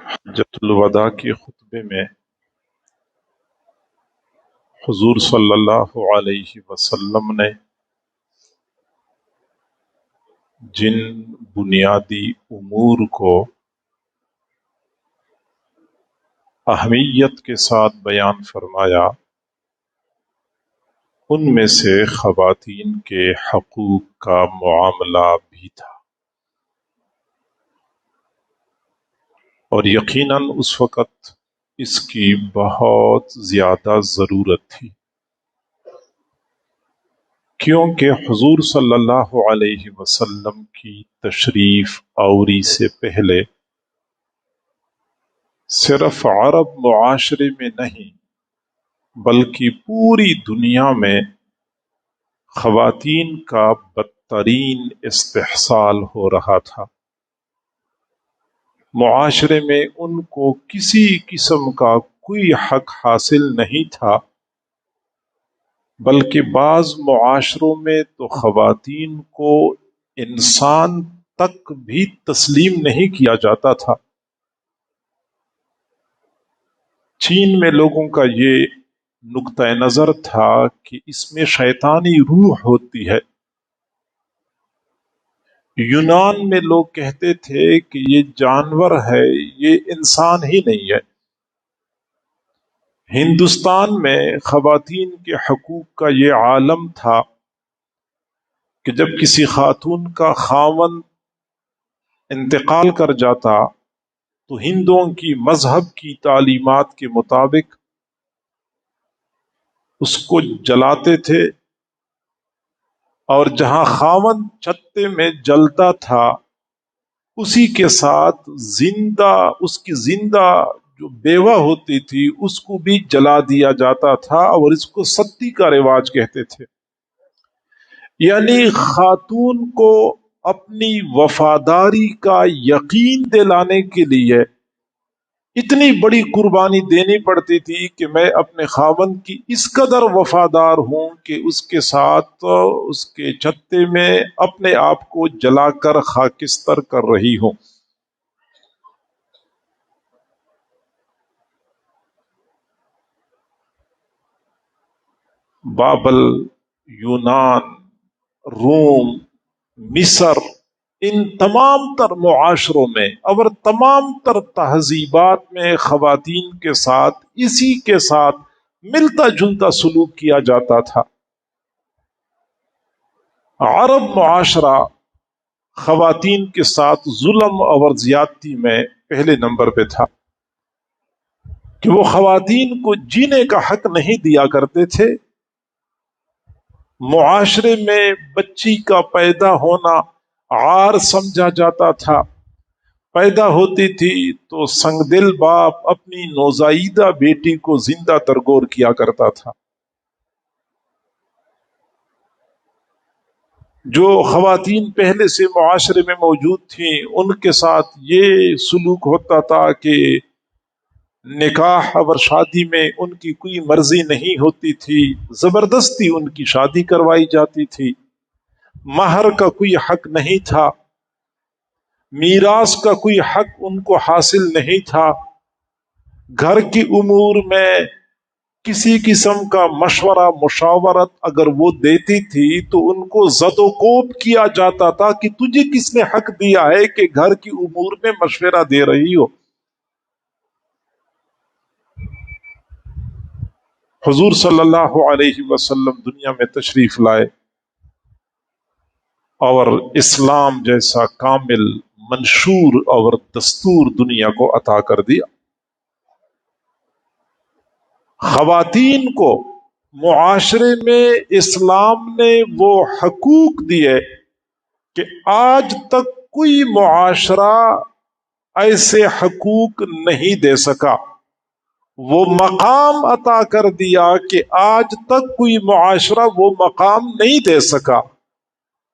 حجۃ الوداع کے خطبے میں حضور صلی اللہ علیہ وسلم نے جن بنیادی امور کو اہمیت کے ساتھ بیان فرمایا، ان میں سے خواتین کے حقوق کا معاملہ بھی تھا، اور یقیناً اس وقت اس کی بہت زیادہ ضرورت تھی، کیونکہ حضور صلی اللہ علیہ وسلم کی تشریف آوری سے پہلے صرف عرب معاشرے میں نہیں بلکہ پوری دنیا میں خواتین کا بدترین استحصال ہو رہا تھا۔ معاشرے میں ان کو کسی قسم کا کوئی حق حاصل نہیں تھا، بلکہ بعض معاشروں میں تو خواتین کو انسان تک بھی تسلیم نہیں کیا جاتا تھا۔ چین میں لوگوں کا یہ نقطہ نظر تھا کہ اس میں شیطانی روح ہوتی ہے۔ یونان میں لوگ کہتے تھے کہ یہ جانور ہے، یہ انسان ہی نہیں ہے۔ ہندوستان میں خواتین کے حقوق کا یہ عالم تھا کہ جب کسی خاتون کا خاوند انتقال کر جاتا تو ہندوؤں کی مذہب کی تعلیمات کے مطابق اس کو جلاتے تھے، اور جہاں خاوند چتے میں جلتا تھا اسی کے ساتھ اس کی زندہ جو بیوہ ہوتی تھی اس کو بھی جلا دیا جاتا تھا، اور اس کو ستی کا رواج کہتے تھے۔ یعنی خاتون کو اپنی وفاداری کا یقین دلانے کے لیے اتنی بڑی قربانی دینی پڑتی تھی کہ میں اپنے خاوند کی اس قدر وفادار ہوں کہ اس کے ساتھ اس کے چتے میں اپنے آپ کو جلا کر خاکستر کر رہی ہوں۔ بابل، یونان، روم، مصر، ان تمام تر معاشروں میں اور تمام تر تہذیبات میں خواتین کے ساتھ اسی کے ساتھ ملتا جلتا سلوک کیا جاتا تھا۔ عرب معاشرہ خواتین کے ساتھ ظلم اور زیادتی میں پہلے نمبر پہ تھا کہ وہ خواتین کو جینے کا حق نہیں دیا کرتے تھے۔ معاشرے میں بچی کا پیدا ہونا عار سمجھا جاتا تھا۔ پیدا ہوتی تھی تو سنگ دل باپ اپنی نوزائیدہ بیٹی کو زندہ ترگور کیا کرتا تھا۔ جو خواتین پہلے سے معاشرے میں موجود تھیں ان کے ساتھ یہ سلوک ہوتا تھا کہ نکاح اور شادی میں ان کی کوئی مرضی نہیں ہوتی تھی، زبردستی ان کی شادی کروائی جاتی تھی، مہر کا کوئی حق نہیں تھا، میراث کا کوئی حق ان کو حاصل نہیں تھا، گھر کی امور میں کسی قسم کا مشورہ مشاورت اگر وہ دیتی تھی تو ان کو زد و کوب کیا جاتا تھا کہ تجھے کس نے حق دیا ہے کہ گھر کی امور میں مشورہ دے رہی ہو۔ حضور صلی اللہ علیہ وسلم دنیا میں تشریف لائے اور اسلام جیسا کامل، منشور اور دستور دنیا کو عطا کر دیا۔ خواتین کو معاشرے میں اسلام نے وہ حقوق دیے کہ آج تک کوئی معاشرہ ایسے حقوق نہیں دے سکا، وہ مقام عطا کر دیا کہ آج تک کوئی معاشرہ وہ مقام نہیں دے سکا۔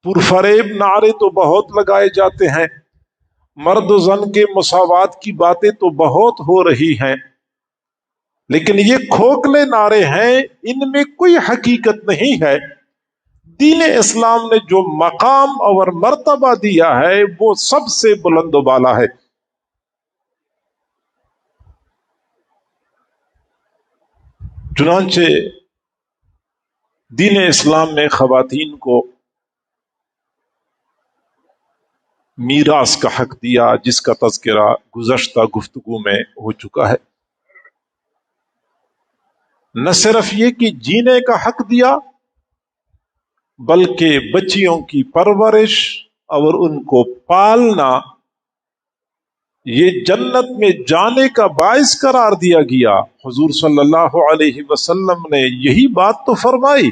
پرفریب نعرے تو بہت لگائے جاتے ہیں، مرد و زن کے مساوات کی باتیں تو بہت ہو رہی ہیں، لیکن یہ کھوکھلے نعرے ہیں، ان میں کوئی حقیقت نہیں ہے۔ دین اسلام نے جو مقام اور مرتبہ دیا ہے وہ سب سے بلند و بالا ہے۔ چنانچہ دین اسلام میں خواتین کو میراث کا حق دیا، جس کا تذکرہ گزشتہ گفتگو میں ہو چکا ہے۔ نہ صرف یہ کہ جینے کا حق دیا، بلکہ بچیوں کی پرورش اور ان کو پالنا یہ جنت میں جانے کا باعث قرار دیا گیا۔ حضور صلی اللہ علیہ وسلم نے یہی بات تو فرمائی،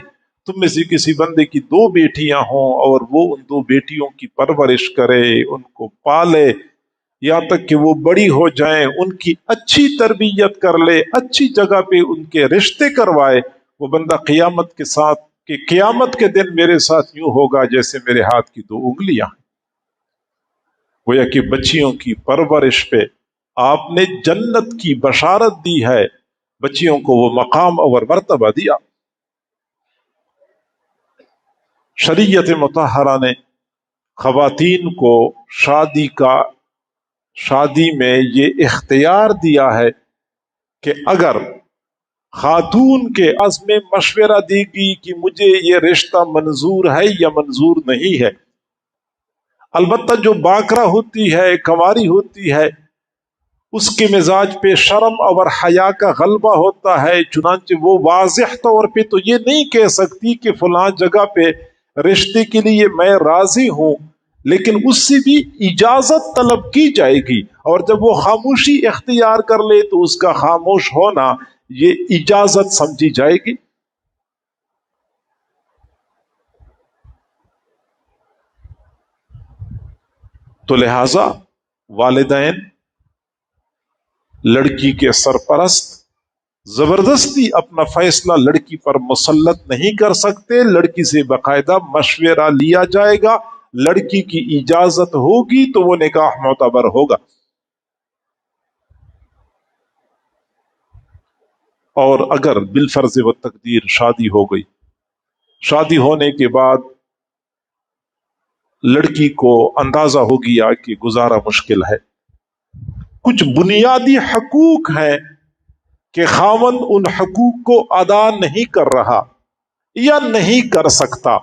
تم میں سے کسی بندے کی 2 بیٹیاں ہوں اور وہ ان 2 بیٹیوں کی پرورش کرے، ان کو پالے یہاں تک کہ وہ بڑی ہو جائیں، ان کی اچھی تربیت کر لے، اچھی جگہ پہ ان کے رشتے کروائے، وہ بندہ قیامت کے دن میرے ساتھ یوں ہوگا جیسے میرے ہاتھ کی 2 انگلیاں۔ گویا کہ بچیوں کی پرورش پہ آپ نے جنت کی بشارت دی ہے، بچیوں کو وہ مقام اور مرتبہ دیا۔ شریعت مطہرہ نے خواتین کو شادی میں یہ اختیار دیا ہے کہ اگر خاتون کے عزم میں مشورہ دی گئی کہ مجھے یہ رشتہ منظور ہے یا منظور نہیں ہے، البتہ جو باکرہ ہوتی ہے، کنواری ہوتی ہے، اس کے مزاج پہ شرم اور حیا کا غلبہ ہوتا ہے، چنانچہ وہ واضح طور پہ تو یہ نہیں کہہ سکتی کہ فلاں جگہ پہ رشتے کے لیے میں راضی ہوں، لیکن اس سے بھی اجازت طلب کی جائے گی، اور جب وہ خاموشی اختیار کر لے تو اس کا خاموش ہونا یہ اجازت سمجھی جائے گی۔ تو لہذا والدین لڑکی کے سرپرست زبردستی اپنا فیصلہ لڑکی پر مسلط نہیں کر سکتے، لڑکی سے باقاعدہ مشورہ لیا جائے گا، لڑکی کی اجازت ہوگی تو وہ نکاح معتبر ہوگا۔ اور اگر بالفرض و تقدیر شادی ہو گئی، شادی ہونے کے بعد لڑکی کو اندازہ ہو گیا کہ گزارا مشکل ہے، کچھ بنیادی حقوق ہیں کہ خاوند ان حقوق کو ادا نہیں کر رہا یا نہیں کر سکتا،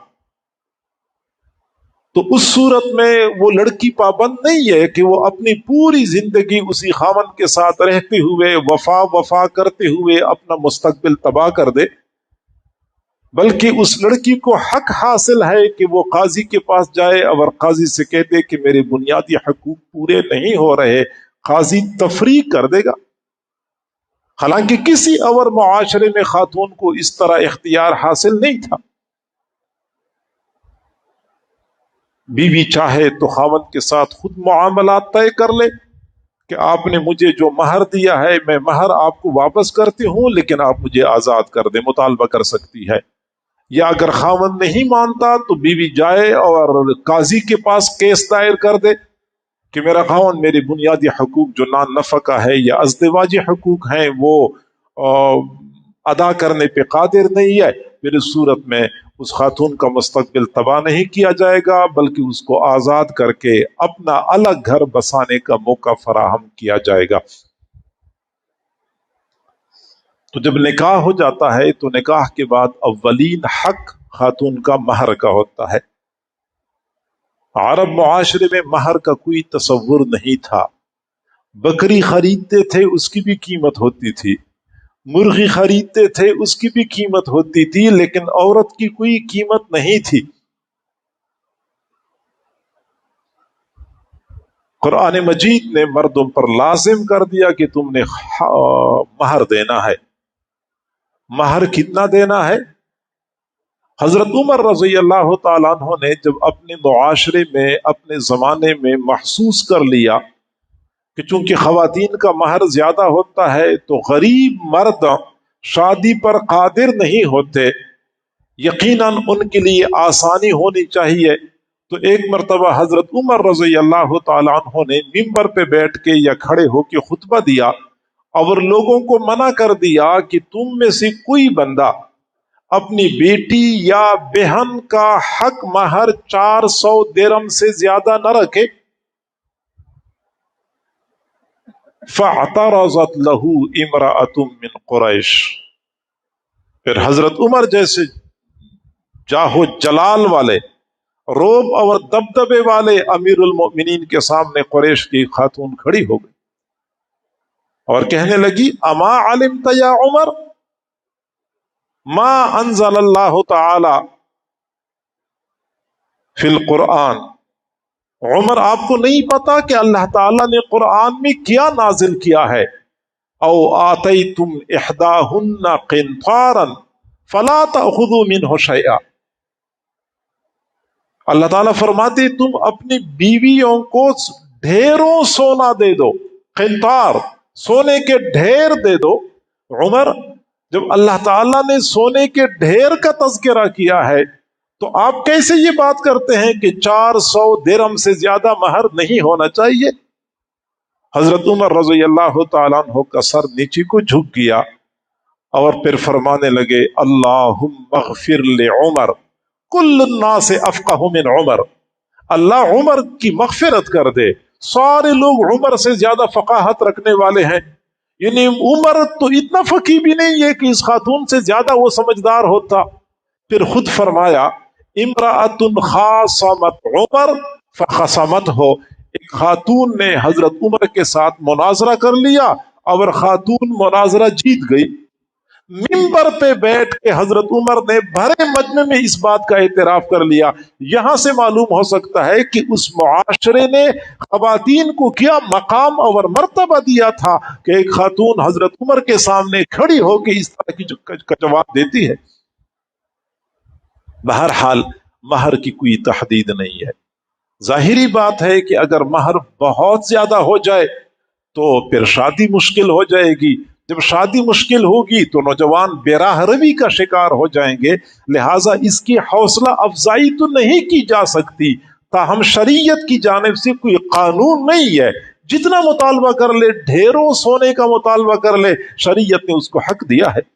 تو اس صورت میں وہ لڑکی پابند نہیں ہے کہ وہ اپنی پوری زندگی اسی خاوند کے ساتھ رہتے ہوئے وفا کرتے ہوئے اپنا مستقبل تباہ کر دے، بلکہ اس لڑکی کو حق حاصل ہے کہ وہ قاضی کے پاس جائے اور قاضی سے کہہ دے کہ میرے بنیادی حقوق پورے نہیں ہو رہے، قاضی تفریق کر دے گا۔ حالانکہ کسی اور معاشرے میں خاتون کو اس طرح اختیار حاصل نہیں تھا، بیوی چاہے تو خاوند کے ساتھ خود معاملات طے کر لے کہ آپ نے مجھے جو مہر دیا ہے میں مہر آپ کو واپس کرتی ہوں، لیکن آپ مجھے آزاد کر دیں، مطالبہ کر سکتی ہے۔ یا اگر خاوند نہیں مانتا تو بیوی جائے اور قاضی کے پاس کیس دائر کر دے کہ میرا خاوند میری بنیادی حقوق جو نان نفقہ ہے یا ازدواجی حقوق ہیں وہ ادا کرنے پہ قادر نہیں ہے، پھر اس صورت میں اس خاتون کا مستقبل تباہ نہیں کیا جائے گا، بلکہ اس کو آزاد کر کے اپنا الگ گھر بسانے کا موقع فراہم کیا جائے گا۔ تو جب نکاح ہو جاتا ہے تو نکاح کے بعد اولین حق خاتون کا مہر کا ہوتا ہے۔ عرب معاشرے میں مہر کا کوئی تصور نہیں تھا، بکری خریدتے تھے اس کی بھی قیمت ہوتی تھی، مرغی خریدتے تھے اس کی بھی قیمت ہوتی تھی، لیکن عورت کی کوئی قیمت نہیں تھی۔ قرآن مجید نے مردوں پر لازم کر دیا کہ تم نے مہر دینا ہے۔ مہر کتنا دینا ہے؟ حضرت عمر رضی اللہ تعالیٰ عنہ نے جب اپنے معاشرے میں اپنے زمانے میں محسوس کر لیا کہ چونکہ خواتین کا مہر زیادہ ہوتا ہے تو غریب مرد شادی پر قادر نہیں ہوتے، یقیناً ان کے لیے آسانی ہونی چاہیے، تو ایک مرتبہ حضرت عمر رضی اللہ تعالیٰ عنہ نے ممبر پہ بیٹھ کے یا کھڑے ہو کے خطبہ دیا اور لوگوں کو منع کر دیا کہ تم میں سے کوئی بندہ اپنی بیٹی یا بہن کا حق مہر 400 درہم سے زیادہ نہ رکھے۔ فاعترضت له امرأة من قریش، پھر حضرت عمر جیسے جاہو جلال والے، روب اور دبدبے والے امیر المؤمنین کے سامنے قریش کی خاتون کھڑی ہو گئی اور کہنے لگی اما علمت یا عمر ما انزل اللہ تعالی فی القرآن، عمر آپ کو نہیں پتا کہ اللہ تعالیٰ نے قرآن میں کیا نازل کیا ہے؟ او آتیتم احداہن قنطارا فلا تأخذوا منہ شیئا، اللہ تعالیٰ فرماتے تم اپنی بیویوں کو ڈھیروں سونا دے دو، قنطار سونے کے ڈھیر دے دو۔ عمر، جب اللہ تعالیٰ نے سونے کے ڈھیر کا تذکرہ کیا ہے تو آپ کیسے یہ بات کرتے ہیں کہ 400 درہم سے زیادہ مہر نہیں ہونا چاہیے؟ حضرت عمر رضی اللہ تعالیٰ عنہ کا سر نیچے کو جھک گیا اور پھر فرمانے لگے اللہم اغفر لعمر کل الناس افقہ من عمر، اللہ عمر کی مغفرت کر دے، سارے لوگ عمر سے زیادہ فقاہت رکھنے والے ہیں، یعنی عمر تو اتنا فقیہ بھی نہیں ہے کہ اس خاتون سے زیادہ وہ سمجھدار ہوتا۔ پھر خود فرمایا امرأۃ خاصمت عمر فخصمت ہو، ایک خاتون نے حضرت عمر کے ساتھ مناظرہ کر لیا اور خاتون مناظرہ جیت گئی۔ ممبر پہ بیٹھ کے حضرت عمر نے بھرے مجمع میں اس بات کا اعتراف کر لیا۔ یہاں سے معلوم ہو سکتا ہے کہ اس معاشرے نے خواتین کو کیا مقام اور مرتبہ دیا تھا کہ ایک خاتون حضرت عمر کے سامنے کھڑی ہو کے اس طرح کی جواب دیتی ہے۔ بہرحال مہر کی کوئی تحدید نہیں ہے۔ ظاہری بات ہے کہ اگر مہر بہت زیادہ ہو جائے تو پھر شادی مشکل ہو جائے گی، جب شادی مشکل ہوگی تو نوجوان بے راہ روی کا شکار ہو جائیں گے، لہٰذا اس کی حوصلہ افزائی تو نہیں کی جا سکتی، تاہم شریعت کی جانب سے کوئی قانون نہیں ہے، جتنا مطالبہ کر لے، ڈھیروں سونے کا مطالبہ کر لے، شریعت نے اس کو حق دیا ہے۔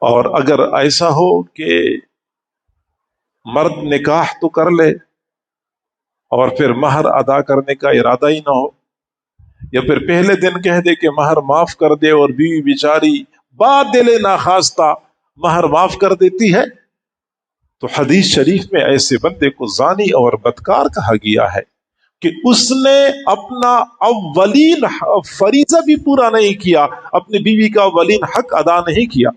اور اگر ایسا ہو کہ مرد نکاح تو کر لے اور پھر مہر ادا کرنے کا ارادہ ہی نہ ہو، یا پھر پہلے دن کہہ دے کہ مہر معاف کر دے اور بیوی بیچاری بعد دل ناخواستہ مہر معاف کر دیتی ہے، تو حدیث شریف میں ایسے بندے کو زانی اور بدکار کہا گیا ہے کہ اس نے اپنا اولین فریضہ بھی پورا نہیں کیا، اپنی بیوی کا اولین حق ادا نہیں کیا۔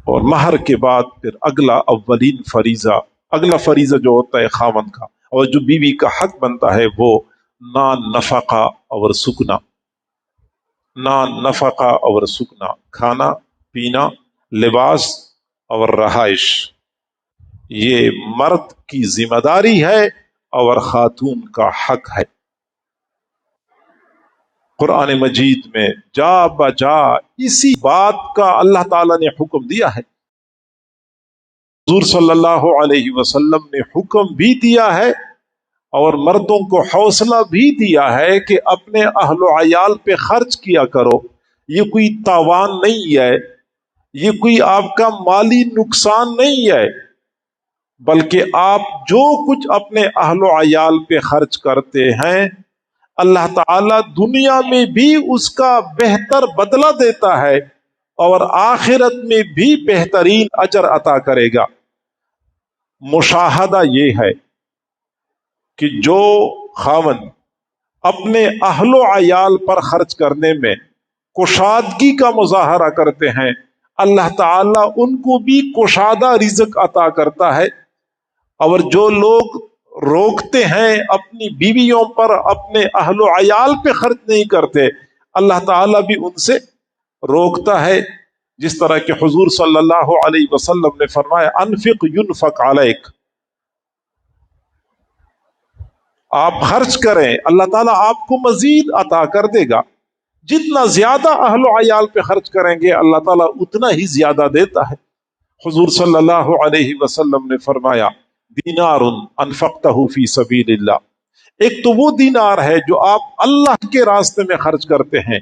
اور مہر کے بعد پھر اگلا فریضہ جو ہوتا ہے خاوند کا اور جو بیوی کا حق بنتا ہے وہ نفقہ اور سکنا، نفقہ اور سکنا، کھانا پینا، لباس اور رہائش، یہ مرد کی ذمہ داری ہے اور خاتون کا حق ہے۔ قرآن مجید میں جا بجا اسی بات کا اللہ تعالیٰ نے حکم دیا ہے۔ حضور صلی اللہ علیہ وسلم نے حکم بھی دیا ہے اور مردوں کو حوصلہ بھی دیا ہے کہ اپنے اہل و عیال پہ خرچ کیا کرو، یہ کوئی تاوان نہیں ہے، یہ کوئی آپ کا مالی نقصان نہیں ہے، بلکہ آپ جو کچھ اپنے اہل و عیال پہ خرچ کرتے ہیں اللہ تعالیٰ دنیا میں بھی اس کا بہتر بدلہ دیتا ہے اور آخرت میں بھی بہترین اجر عطا کرے گا۔ مشاہدہ یہ ہے کہ جو خاوند اپنے اہل و عیال پر خرچ کرنے میں کشادگی کا مظاہرہ کرتے ہیں، اللہ تعالیٰ ان کو بھی کشادہ رزق عطا کرتا ہے، اور جو لوگ روکتے ہیں اپنی بیویوں پر، اپنے اہل و عیال پہ خرچ نہیں کرتے، اللہ تعالیٰ بھی ان سے روکتا ہے، جس طرح کہ حضور صلی اللہ علیہ وسلم نے فرمایا انفق ینفق علیک، آپ خرچ کریں اللہ تعالیٰ آپ کو مزید عطا کر دے گا، جتنا زیادہ اہل و عیال پہ خرچ کریں گے اللہ تعالیٰ اتنا ہی زیادہ دیتا ہے۔ حضور صلی اللہ علیہ وسلم نے فرمایا دینار انفقتہ فی سبیل اللہ، ایک تو وہ دینار ہے جو آپ اللہ کے راستے میں خرچ کرتے ہیں،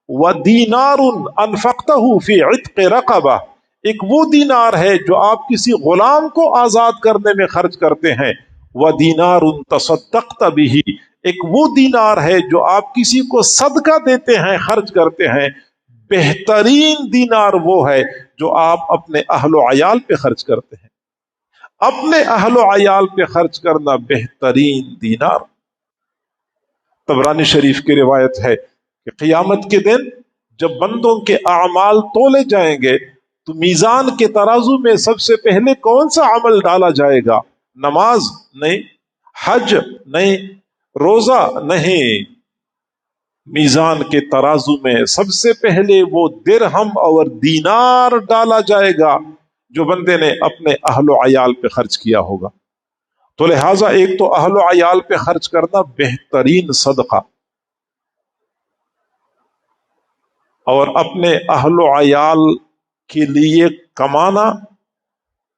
وَدِینَارٌ أَنفَقْتَهُ فِي عِتْقِ رَقَبَةٍ، ایک وہ دینار ہے جو آپ کسی غلام کو آزاد کرنے میں خرچ کرتے ہیں، وَدِینَارٌ تَصَدَّقْتَ بِهِ، ایک وہ دینار ہے جو آپ کسی کو صدقہ دیتے ہیں، خرچ کرتے ہیں، بہترین دینار وہ ہے جو آپ اپنے اہل و عیال پہ خرچ کرتے ہیں۔ اپنے اہل و عیال پہ خرچ کرنا بہترین دینار۔ طبرانی شریف کی روایت ہے کہ قیامت کے دن جب بندوں کے اعمال تولے جائیں گے تو میزان کے ترازو میں سب سے پہلے کون سا عمل ڈالا جائے گا؟ نماز نہیں، حج نہیں، روزہ نہیں۔ میزان کے ترازو میں سب سے پہلے وہ درہم اور دینار ڈالا جائے گا جو بندے نے اپنے اہل و عیال پہ خرچ کیا ہوگا۔ تو لہٰذا ایک تو اہل و عیال پہ خرچ کرنا بہترین صدقہ، اور اپنے اہل و عیال کے لیے کمانا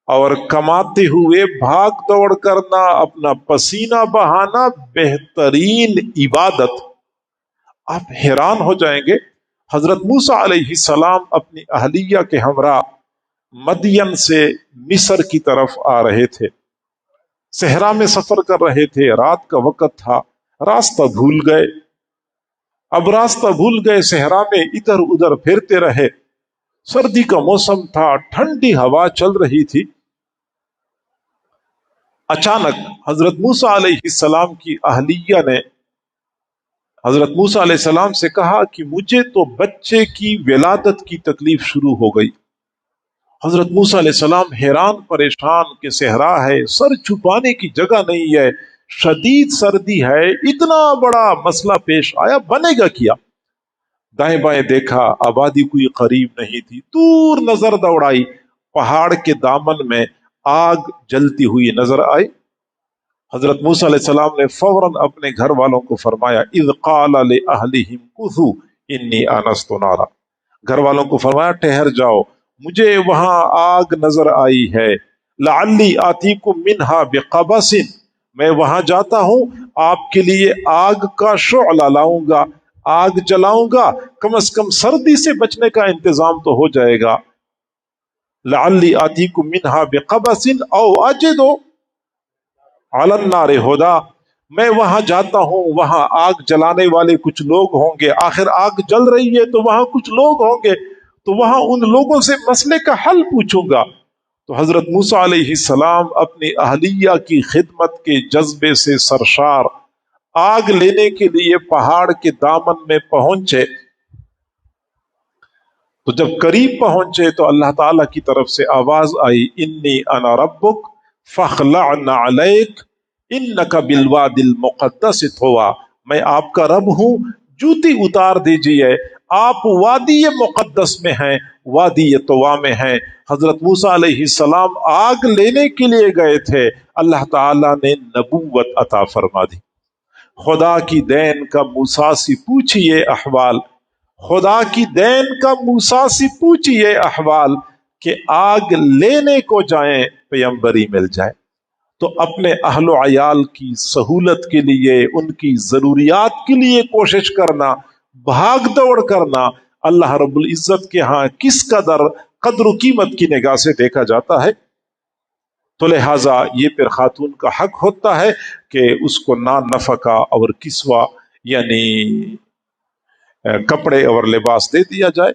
اور کماتے ہوئے بھاگ دوڑ کرنا، اپنا پسینہ بہانا بہترین عبادت۔ آپ حیران ہو جائیں گے، حضرت موسیٰ علیہ السلام اپنی اہلیہ کے ہمراہ مدین سے مصر کی طرف آ رہے تھے، صحرا میں سفر کر رہے تھے، رات کا وقت تھا، راستہ بھول گئے۔ اب راستہ بھول گئے، صحرا میں ادھر ادھر پھرتے رہے، سردی کا موسم تھا، ٹھنڈی ہوا چل رہی تھی۔ اچانک حضرت موسیٰ علیہ السلام کی اہلیہ نے حضرت موسیٰ علیہ السلام سے کہا کہ مجھے تو بچے کی ولادت کی تکلیف شروع ہو گئی۔ حضرت موسیٰ علیہ السلام حیران پریشان کہ صحرا ہے، سر چھپانے کی جگہ نہیں ہے، شدید سردی ہے، اتنا بڑا مسئلہ پیش آیا، بنے گا کیا؟ دائیں بائیں دیکھا، آبادی کوئی قریب نہیں تھی، دور نظر دوڑائی، پہاڑ کے دامن میں آگ جلتی ہوئی نظر آئی۔ حضرت موسیٰ علیہ السلام نے فوراً اپنے گھر والوں کو فرمایا، اذ قال لأہلہم کثوا انی آنست نارا، گھر والوں کو فرمایا ٹھہر جاؤ، مجھے وہاں آگ نظر آئی ہے، لعلی آتیکم منہا بقبس، میں وہاں جاتا ہوں، آپ کے لیے آگ کا شعلہ لاؤں گا، آگ جلاؤں گا، کم از کم سردی سے بچنے کا انتظام تو ہو جائے گا۔ لعلی آتیکم منہا بقبس او اجد علی النار ہدی، میں وہاں جاتا ہوں، وہاں آگ جلانے والے کچھ لوگ ہوں گے، آخر آگ جل رہی ہے تو وہاں کچھ لوگ ہوں گے، تو وہاں ان لوگوں سے مسئلے کا حل پوچھوں گا۔ تو حضرت موسیٰ علیہ السلام اپنی اہلیہ کی خدمت کے جذبے سے سرشار آگ لینے کے لیے پہاڑ کے دامن میں پہنچے۔ تو جب قریب پہنچے تو اللہ تعالی کی طرف سے آواز آئی، انی انا ربک فاخلع نعلیک انک بالوادی المقدس طویٰ، میں آپ کا رب ہوں، جوتی اتار دیجئے، آپ وادی مقدس میں ہیں، وادی طویٰ میں ہیں۔ حضرت موسیٰ علیہ السلام آگ لینے کے لیے گئے تھے، اللہ تعالیٰ نے نبوت عطا فرما دی۔ خدا کی دین کا موسیٰ سے پوچھئے احوال، خدا کی دین کا موسیٰ سے پوچھئے احوال کہ آگ لینے کو جائیں پیمبری مل جائے۔ تو اپنے اہل و عیال کی سہولت کے لیے، ان کی ضروریات کے لیے کوشش کرنا، بھاگ دوڑ کرنا، اللہ رب العزت کے ہاں کس قدر و قیمت کی نگاہ سے دیکھا جاتا ہے۔ تو لہٰذا یہ پھر خاتون کا حق ہوتا ہے کہ اس کو نفقہ اور کسوہ یعنی کپڑے اور لباس دے دیا جائے۔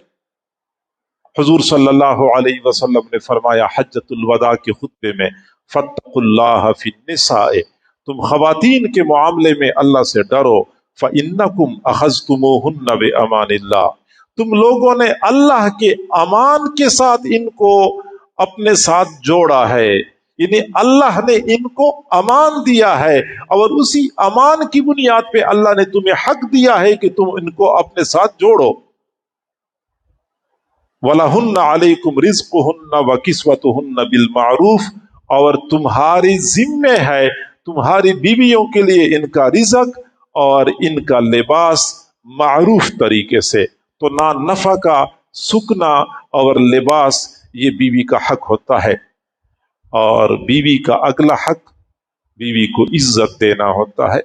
حضور صلی اللہ علیہ وسلم نے فرمایا حجۃ الوداع کے خطبے میں، فاتقوا اللہ فی النساء، تم خواتین کے معاملے میں اللہ سے ڈرو، فإنکم اخذتموہن بأمان اللہ، تم لوگوں نے اللہ کے امان کے ساتھ ان کو اپنے ساتھ جوڑا ہے، یعنی اللہ نے ان کو امان دیا ہے، اور اسی امان کی بنیاد پہ اللہ نے تمہیں حق دیا ہے کہ تم ان کو اپنے ساتھ جوڑو۔ وَلَهُنَّ عَلَيْكُمْ رِزْقُهُنَّ وَكِسْوَتُهُنَّ بِالْمَعْرُوفِ، اور تمہاری ذمہ ہے تمہاری بیویوں کے لیے ان کا رزق اور ان کا لباس معروف طریقے سے۔ تو نفقہ، سکنا اور لباس یہ بیوی کا حق ہوتا ہے، اور بیوی کا اگلا حق بیوی کو عزت دینا ہوتا ہے۔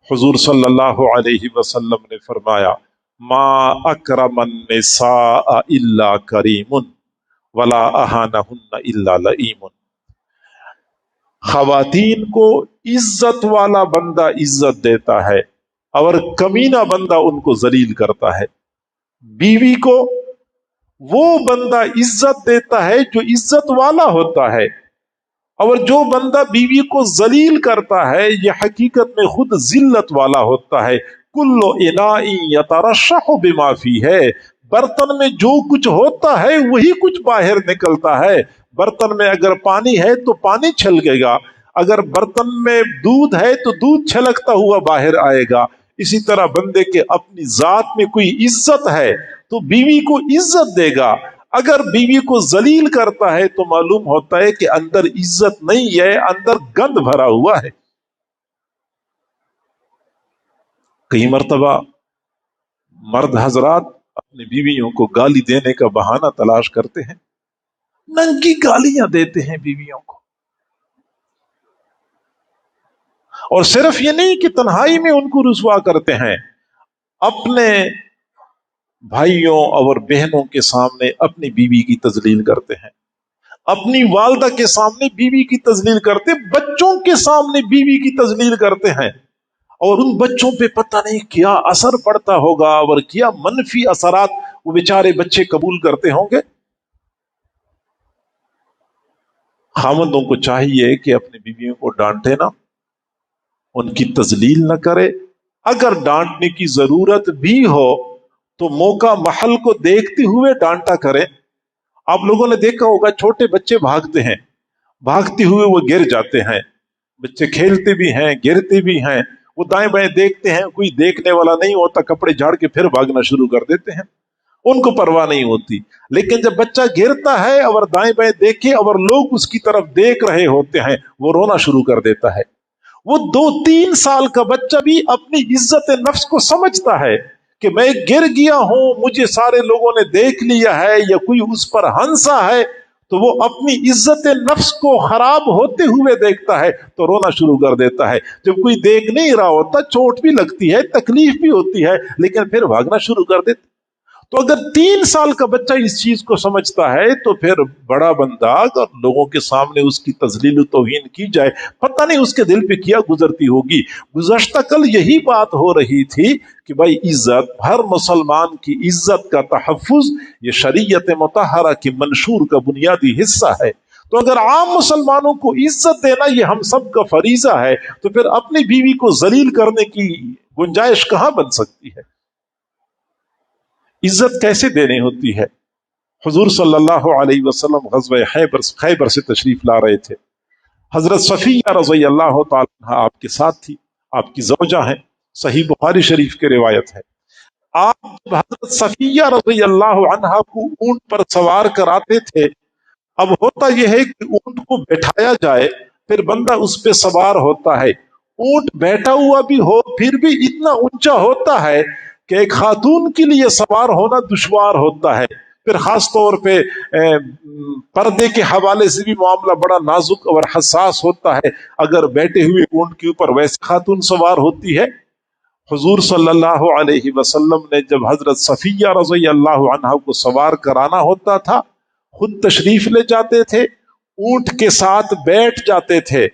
حضور صلی اللہ علیہ وسلم نے فرمایا، ما اکرم النساء الا کریم ولا اہانہن الا لئیم، خواتین کو عزت والا بندہ عزت دیتا ہے اور کمینہ بندہ ان کو ذلیل کرتا ہے. بیوی کو وہ بندہ عزت دیتا ہے جو عزت والا ہوتا ہے، اور جو بندہ بیوی کو ذلیل کرتا ہے یہ حقیقت میں خود ذلت والا ہوتا ہے. کل اناء یترشح بما فیہ، برتن میں جو کچھ ہوتا ہے وہی کچھ باہر نکلتا ہے. برتن میں اگر پانی ہے تو پانی چھلکے گا، اگر برتن میں دودھ ہے تو دودھ چھلکتا ہوا باہر آئے گا. اسی طرح بندے کے اپنی ذات میں کوئی عزت ہے تو بیوی کو عزت دے گا، اگر بیوی کو ذلیل کرتا ہے تو معلوم ہوتا ہے کہ اندر عزت نہیں ہے، اندر گند بھرا ہوا ہے. کئی مرتبہ مرد حضرات اپنی بیویوں کو گالی دینے کا بہانہ تلاش کرتے ہیں، ننگی گالیاں دیتے ہیں بیویوں کو. اور صرف یہ نہیں کہ تنہائی میں ان کو رسوا کرتے ہیں، اپنے بھائیوں اور بہنوں کے سامنے اپنی بیوی کی تذلیل کرتے ہیں، اپنی والدہ کے سامنے بیوی کی تذلیل کرتے، بچوں کے سامنے بیوی کی تذلیل کرتے ہیں. اور ان بچوں پہ پتہ نہیں کیا اثر پڑتا ہوگا اور کیا منفی اثرات وہ بیچارے بچے قبول کرتے ہوں گے. خاوندوں کو چاہیے کہ اپنی بیویوں کو ڈانٹے نہ، ان کی تذلیل نہ کرے. اگر ڈانٹنے کی ضرورت بھی ہو تو موقع محل کو دیکھتے ہوئے ڈانٹا کرے. آپ لوگوں نے دیکھا ہوگا چھوٹے بچے بھاگتے ہیں، بھاگتے ہوئے وہ گر جاتے ہیں. بچے کھیلتے بھی ہیں، گرتے بھی ہیں، وہ دائیں بائیں دیکھتے ہیں، کوئی دیکھنے والا نہیں ہوتا، کپڑے جھاڑ کے پھر بھاگنا شروع کر دیتے ہیں، ان کو پرواہ نہیں ہوتی. لیکن جب بچہ گرتا ہے اور دائیں بائیں دیکھے اور لوگ اس کی طرف دیکھ رہے ہوتے ہیں، وہ رونا شروع کر دیتا ہے. وہ 2-3 سال کا بچہ بھی اپنی عزت نفس کو سمجھتا ہے کہ میں گر گیا ہوں، مجھے سارے لوگوں نے دیکھ لیا ہے یا کوئی اس پر ہنسا ہے، تو وہ اپنی عزت نفس کو خراب ہوتے ہوئے دیکھتا ہے تو رونا شروع کر دیتا ہے. جب کوئی دیکھ نہیں رہا ہوتا چوٹ بھی لگتی ہے، تکلیف بھی ہوتی ہے، لیکن پھر بھاگنا شروع کر دیتا. تو اگر 3 سال کا بچہ اس چیز کو سمجھتا ہے تو پھر بڑا بندہ اگر لوگوں کے سامنے اس کی تذلیل و توہین کی جائے، پتہ نہیں اس کے دل پہ کیا گزرتی ہوگی. گزشتہ کل یہی بات ہو رہی تھی کہ بھائی عزت، ہر مسلمان کی عزت کا تحفظ یہ شریعت مطہرہ کی منشور کا بنیادی حصہ ہے. تو اگر عام مسلمانوں کو عزت دینا یہ ہم سب کا فریضہ ہے تو پھر اپنی بیوی کو ذلیل کرنے کی گنجائش کہاں بن سکتی ہے؟ عزت کیسے دینی ہوتی ہے؟ حضور صلی اللہ علیہ وسلم غزوہ خیبر سے تشریف لا رہے تھے. حضرت صفیہ رضی اللہ تعالی عنہ آپ کے ساتھ تھی، آپ کی زوجہ ہیں، صحیح بخاری شریف کی روایت ہے. آپ جب حضرت صفیہ رضی اللہ عنہ کو اونٹ پر سوار کراتے تھے، اب ہوتا یہ ہے کہ اونٹ کو بٹھایا جائے پھر بندہ اس پہ سوار ہوتا ہے. اونٹ بیٹھا ہوا بھی ہو پھر بھی اتنا اونچا ہوتا ہے کہ ایک خاتون کے لیے سوار ہونا دشوار ہوتا ہے. پھر خاص طور پہ پردے کے حوالے سے بھی معاملہ بڑا نازک اور حساس ہوتا ہے. اگر بیٹھے ہوئے اونٹ کے اوپر ویسے خاتون سوار ہوتی ہے. حضور صلی اللہ علیہ وسلم نے جب حضرت صفیہ رضی اللہ عنہ کو سوار کرانا ہوتا تھا، خود تشریف لے جاتے تھے، اونٹ کے ساتھ بیٹھ جاتے تھے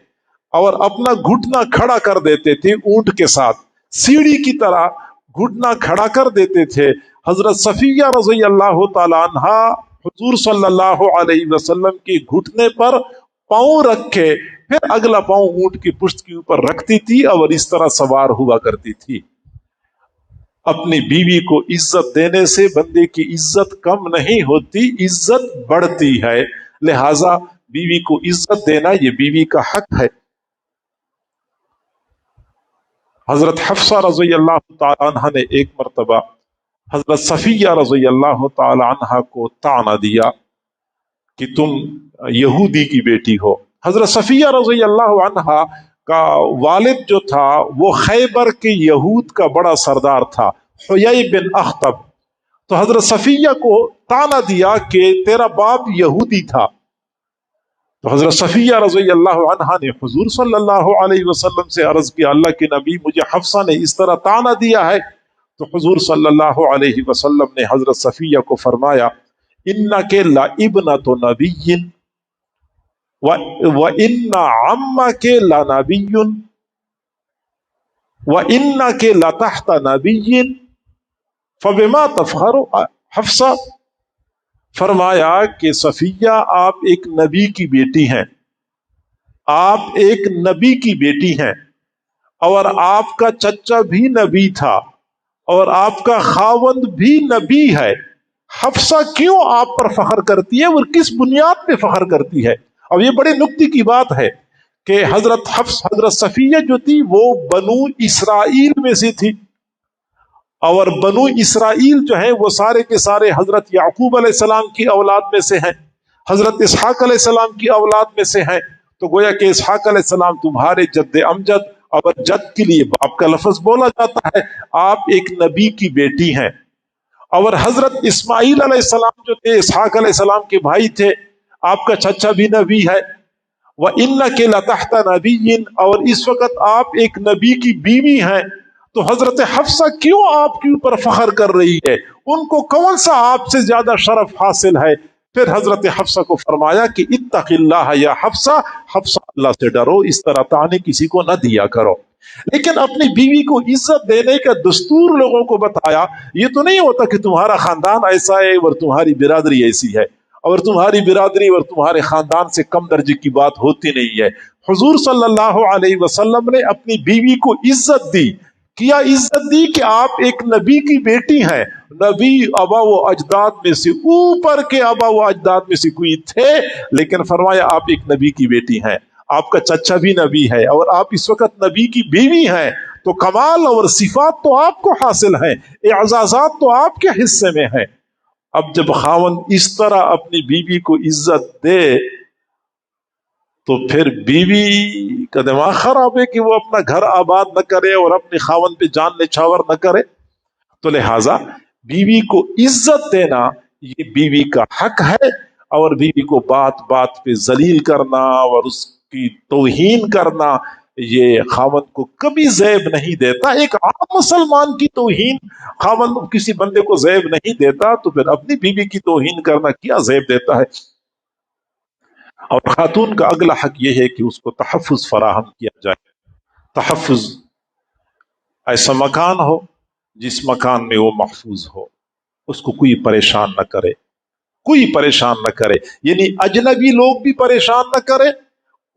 اور اپنا گھٹنا کھڑا کر دیتے تھے. اونٹ کے ساتھ سیڑھی کی طرح گھٹنا کھڑا کر دیتے تھے. حضرت صفیہ رضی اللہ تعالی عنہا حضور صلی اللہ علیہ وسلم کے گھٹنے پر پاؤں رکھے پھر اگلا پاؤں اونٹ کی پشت کے اوپر رکھتی تھی اور اس طرح سوار ہوا کرتی تھی. اپنی بیوی کو عزت دینے سے بندے کی عزت کم نہیں ہوتی، عزت بڑھتی ہے. لہذا بیوی کو عزت دینا یہ بیوی کا حق ہے. حضرت حفصہ رضی اللہ تعالی عنہ نے ایک مرتبہ حضرت صفیہ رضی اللہ تعالی عنہ کو طعنہ دیا کہ تم یہودی کی بیٹی ہو. حضرت صفیہ رضی اللہ عنہ کا والد جو تھا وہ خیبر کے یہود کا بڑا سردار تھا، حیی بن اخطب. تو حضرت صفیہ کو طعنہ دیا کہ تیرا باپ یہودی تھا. تو حضرت صفیہ رضی اللہ عنہا نے حضور صلی اللہ علیہ وسلم سے عرض کیا، اللہ کے نبی مجھے حفصہ نے اس طرح طعنہ دیا ہے. تو حضور صلی اللہ علیہ وسلم نے حضرت صفیہ کو فرمایا، انک لابنۃ نبی، وَإِنَّ عَمَّكَ لَنَبِيٌّ وَإِنَّكَ لَتَحْتَ نَبِيٍّ فَبِمَا تَفْخَرُ حفصہ، فرمایا کہ صفیہ آپ ایک نبی کی بیٹی ہیں، آپ ایک نبی کی بیٹی ہیں، اور آپ کا چچا بھی نبی تھا، اور آپ کا خاوند بھی نبی ہے، حفصہ کیوں آپ پر فخر کرتی ہے اور کس بنیاد پہ فخر کرتی ہے؟ اب یہ بڑے نکتے کی بات ہے کہ حضرت صفیہ جو تھی وہ بنو اسرائیل میں سے تھی، اور بنو اسرائیل جو ہے وہ سارے کے سارے حضرت یعقوب علیہ السلام کی اولاد میں سے ہیں، حضرت اسحاق علیہ السلام کی اولاد میں سے ہیں، تو گویا کہ اسحاق علیہ السلام تمہارے جد امجد، اور جد کے لیے باپ کا لفظ بولا جاتا ہے، آپ ایک نبی کی بیٹی ہیں، اور حضرت اسماعیل علیہ السلام جو تھے اسحاق علیہ السلام کے بھائی تھے، آپ کا چچا بھی نبی ہے، وَإِنَّكَ لَتَحْتَ نَبِيٍّ، اور اس وقت آپ ایک نبی کی بیوی ہیں، تو حضرت حفصہ کیوں آپ کے اوپر فخر کر رہی ہے؟ ان کو کون سا آپ سے زیادہ شرف حاصل ہے؟ پھر حضرت حفصہ کو فرمایا کہ اتق اللہ یا حفصہ، حفصہ اللہ سے ڈرو، اس طرح تانے کسی کو نہ دیا کرو۔ لیکن اپنی بیوی کو عزت دینے کا دستور لوگوں کو بتایا۔ یہ تو نہیں ہوتا کہ تمہارا خاندان ایسا ہے اور تمہاری برادری ایسی ہے، اور تمہاری برادری اور تمہارے خاندان سے کم درجے کی بات ہوتی نہیں ہے۔ حضور صلی اللہ علیہ وسلم نے اپنی بیوی کو عزت دی، کیا عزت دی کہ آپ ایک نبی کی بیٹی ہیں، نبی آبا و اجداد میں سے اوپر کے آبا و اجداد میں سے کوئی تھے، لیکن فرمایا آپ ایک نبی کی بیٹی ہیں، آپ کا چچا بھی نبی ہے، اور آپ اس وقت نبی کی بیوی ہیں، تو کمال اور صفات تو آپ کو حاصل ہیں، اعزازات تو آپ کے حصے میں ہیں۔ اب جب خاوند اس طرح اپنی بیوی کو عزت دے تو پھر بیوی کا دماغ خراب ہے کہ وہ اپنا گھر آباد نہ کرے اور اپنے خاوند پہ جان نچھاور نہ کرے۔ تو لہٰذا بیوی کو عزت دینا یہ بیوی کا حق ہے، اور بیوی کو بات بات پہ ذلیل کرنا اور اس کی توہین کرنا یہ خاوند کو کبھی زیب نہیں دیتا۔ ایک عام مسلمان کی توہین خاوند کسی بندے کو زیب نہیں دیتا، تو پھر اپنی بیوی کی توہین کرنا کیا زیب دیتا ہے؟ اور خاتون کا اگلا حق یہ ہے کہ اس کو تحفظ فراہم کیا جائے۔ تحفظ، ایسا مکان ہو جس مکان میں وہ محفوظ ہو، اس کو کوئی پریشان نہ کرے، کوئی پریشان نہ کرے، یعنی اجنبی لوگ بھی پریشان نہ کرے،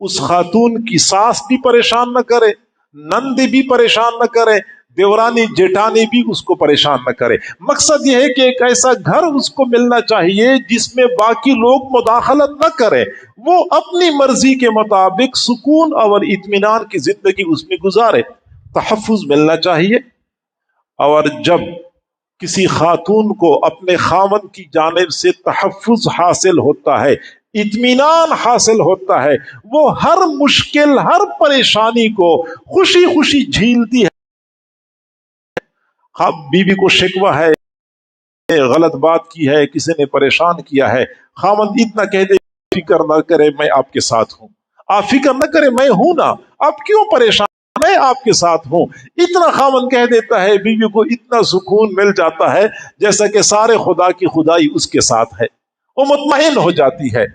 اس خاتون کی ساس بھی پریشان نہ کرے، نند بھی پریشان نہ کرے، دیورانی جیٹانی بھی اس کو پریشان نہ کرے۔ مقصد یہ ہے کہ ایک ایسا گھر اس کو ملنا چاہیے جس میں باقی لوگ مداخلت نہ کرے، وہ اپنی مرضی کے مطابق سکون اور اطمینان کی زندگی اس میں گزارے۔ تحفظ ملنا چاہیے، اور جب کسی خاتون کو اپنے خاوند کی جانب سے تحفظ حاصل ہوتا ہے، اطمینان حاصل ہوتا ہے، وہ ہر مشکل، ہر پریشانی کو خوشی خوشی جھیلتی ہے۔ بیوی کو شکوہ ہے، غلط بات کی ہے، کسی نے پریشان کیا ہے، خاوند اتنا کہہ دے فکر نہ کرے میں آپ کے ساتھ ہوں، آپ فکر نہ کرے میں ہوں نا، آپ کیوں پریشان، میں آپ کے ساتھ ہوں، اتنا خاوند کہہ دیتا ہے، بیوی کو اتنا سکون مل جاتا ہے جیسا کہ سارے خدا کی خدائی اس کے ساتھ ہے، وہ مطمئن ہو جاتی ہے۔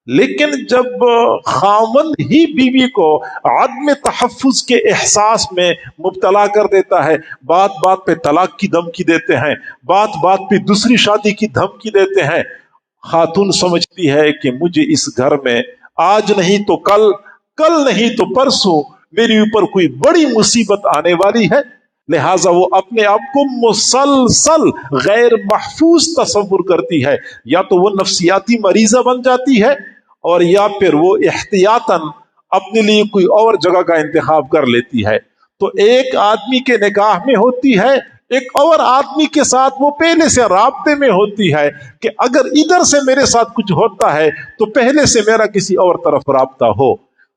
لیکن جب خاوند ہی بیوی کو عدم تحفظ کے احساس میں مبتلا کر دیتا ہے، بات بات پہ طلاق کی دھمکی دیتے ہیں، بات بات پہ دوسری شادی کی دھمکی دیتے ہیں، خاتون سمجھتی ہے کہ مجھے اس گھر میں آج نہیں تو کل، کل نہیں تو پرسوں میرے اوپر کوئی بڑی مصیبت آنے والی ہے، لہٰذا وہ اپنے آپ کو مسلسل غیر محفوظ تصور کرتی ہے، یا تو وہ نفسیاتی مریضہ بن جاتی ہے، اور یا پھر وہ احتیاطاً اپنے لیے کوئی اور جگہ کا انتخاب کر لیتی ہے۔ تو ایک آدمی کے نکاح میں ہوتی ہے، ایک اور آدمی کے ساتھ وہ پہلے سے رابطے میں ہوتی ہے کہ اگر ادھر سے میرے ساتھ کچھ ہوتا ہے تو پہلے سے میرا کسی اور طرف رابطہ ہو۔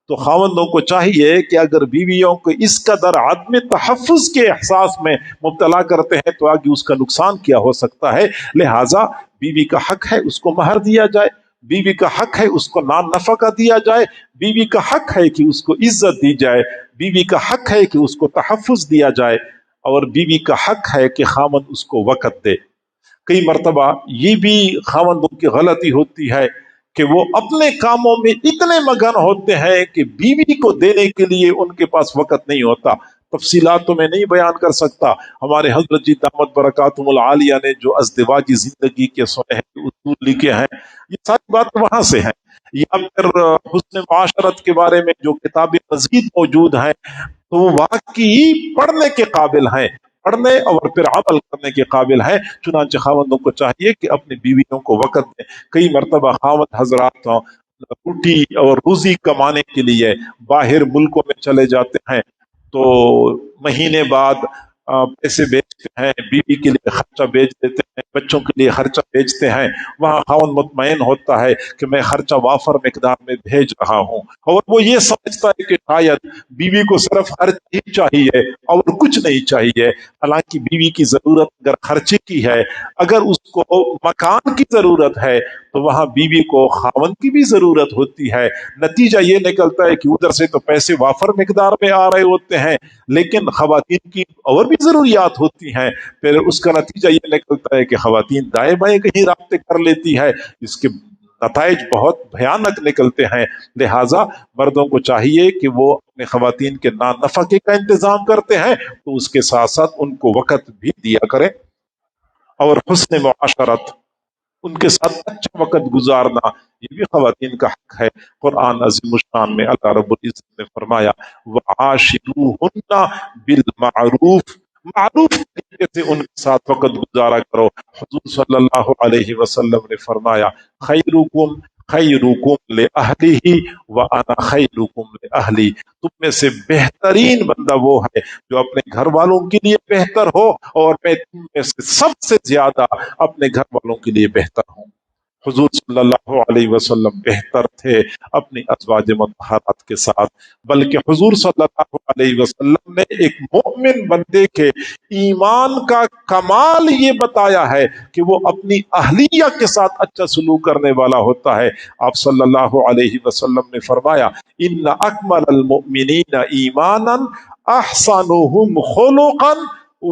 تو خاوندوں کو چاہیے کہ اگر بیویوں کو اس قدر عدم تحفظ کے احساس میں مبتلا کرتے ہیں تو آگے اس کا نقصان کیا ہو سکتا ہے، لہٰذا بیوی کا حق ہے اس کو مہر دیا جائے، بیوی کا حق ہے اس کو نان نفقہ دیا جائے، بیوی کا حق ہے کہ اس کو عزت دی جائے، بیوی کا حق ہے کہ اس کو تحفظ دیا جائے، اور بیوی کا حق ہے کہ خاوند اس کو وقت دے۔ کئی مرتبہ یہ بھی خاوندوں کی غلطی ہوتی ہے کہ وہ اپنے کاموں میں اتنے مگن ہوتے ہیں کہ بیوی کو دینے کے لیے ان کے پاس وقت نہیں ہوتا. تفصیلات تو میں نہیں بیان کر سکتا. ہمارے حضرت جی دامت برکاتہم العالیہ نے جو ازدواجی زندگی کے سنہرے اصول لکھے ہیں، یہ ساری بات وہاں سے ہیں. یا پھر حسن معاشرت کے بارے میں جو کتابیں مزید موجود ہیں، تو وہ واقعی پڑھنے کے قابل ہیں، پڑھنے اور پھر عمل کرنے کے قابل ہیں. چنانچہ خاوندوں کو چاہیے کہ اپنی بیویوں کو وقت دیں. کئی مرتبہ خاوند حضرات روٹی اور روزی کمانے کے لیے باہر ملکوں میں چلے جاتے ہیں، تو مہینے بعد پیسے بیچتے ہیں، بیوی کے لیے خرچہ بیچ دیتے ہیں، بچوں کے لیے خرچہ بیچتے ہیں. وہاں خاوند مطمئن ہوتا ہے کہ میں خرچہ وافر مقدار میں بھیج رہا ہوں، اور وہ یہ سمجھتا ہے کہ شاید بیوی کو صرف خرچ ہی چاہیے اور کچھ نہیں چاہیے. حالانکہ بیوی کی ضرورت اگر خرچے کی ہے، اگر اس کو مکان کی ضرورت ہے، تو وہاں بیوی کو خاوند کی بھی ضرورت ہوتی ہے. نتیجہ یہ نکلتا ہے کہ ادھر سے تو پیسے وافر مقدار میں آ رہے ہوتے ہیں، لیکن خواتین کی اور بھی ضروریات ہوتی ہیں. پھر اس کا نتیجہ یہ نکلتا ہے کہ خواتین دائیں بائیں کہیں رابطے کر لیتی ہے. اس کے نتائج بہت بھیانک نکلتے ہیں. لہٰذا مردوں کو چاہیے کہ وہ اپنے خواتین کے نفقے کا انتظام کرتے ہیں تو اس کے ساتھ ساتھ ان کو وقت بھی دیا کریں. اور حسن معاشرت، ان کے ساتھ اچھا وقت گزارنا، یہ بھی خواتین کا حق ہے. قرآن عظیم الشان میں اللہ رب العزت نے فرمایا وَعَاشِرُوهُنَّ بِالْمَعْرُوفِ، معروف طریقے سے ان کے ساتھ وقت گزارا کرو. حضور صلی اللہ علیہ وسلم نے فرمایا خیرکم خیرکم لأہلہ وَأَنَا خیرکم لأہلی، تم میں سے بہترین بندہ وہ ہے جو اپنے گھر والوں کے لیے بہتر ہو، اور میں تم میں سے سب سے زیادہ اپنے گھر والوں کے لیے بہتر ہوں. حضور صلی اللہ علیہ وسلم بہتر تھے اپنی ازواج مطہرات کے ساتھ. بلکہ حضور صلی اللہ علیہ وسلم نے ایک مومن بندے کے ایمان کا کمال یہ بتایا ہے کہ وہ اپنی اہلیہ کے ساتھ اچھا سلوک کرنے والا ہوتا ہے. آپ صلی اللہ علیہ وسلم نے فرمایا ان اکمل المؤمنین ایمانا احسنهم خلقا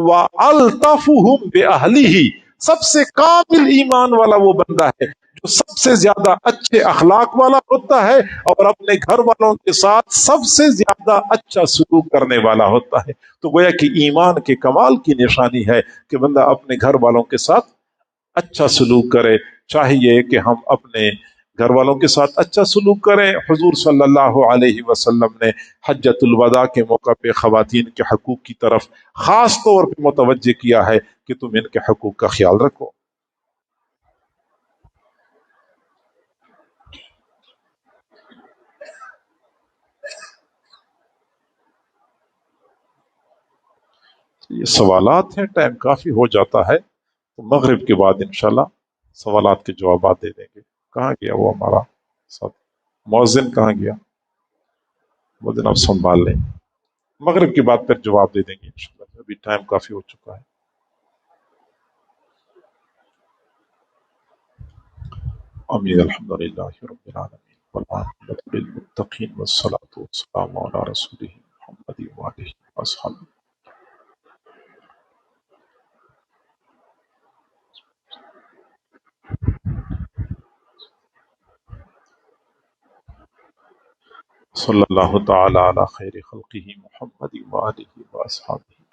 والطفهم باہلہ، سب سے کامل ایمان والا وہ بندہ ہے جو سب سے زیادہ اچھے اخلاق والا ہوتا ہے اور اپنے گھر والوں کے ساتھ سب سے زیادہ اچھا سلوک کرنے والا ہوتا ہے. تو گویا کہ ایمان کے کمال کی نشانی ہے کہ بندہ اپنے گھر والوں کے ساتھ اچھا سلوک کرے. چاہیے کہ ہم اپنے گھر والوں کے ساتھ اچھا سلوک کریں. حضور صلی اللہ علیہ وسلم نے حجۃ الوداع کے موقع پہ خواتین کے حقوق کی طرف خاص طور پہ متوجہ کیا ہے کہ تم ان کے حقوق کا خیال رکھو. یہ سوالات ہیں، ٹائم کافی ہو جاتا ہے، تو مغرب کے بعد انشاءاللہ سوالات کے جوابات دے دیں گے. کہاں گیا وہ ہمارا ساتھ مؤذن؟ کہاں گیا مؤذن؟ آپ سنبھال لیں، مغرب کے بعد پھر جواب دے دیں گے انشاءاللہ. ابھی ٹائم کافی ہو چکا ہے. امین. الحمدللہ رب العالمین والعاقبۃ للمتقین والصلاۃ والسلام علی رسولہ محمد وآلہ وصحبہ. صلی اللہ تعالی علی خیر خلقہ محمد وآلہ وصحبہ.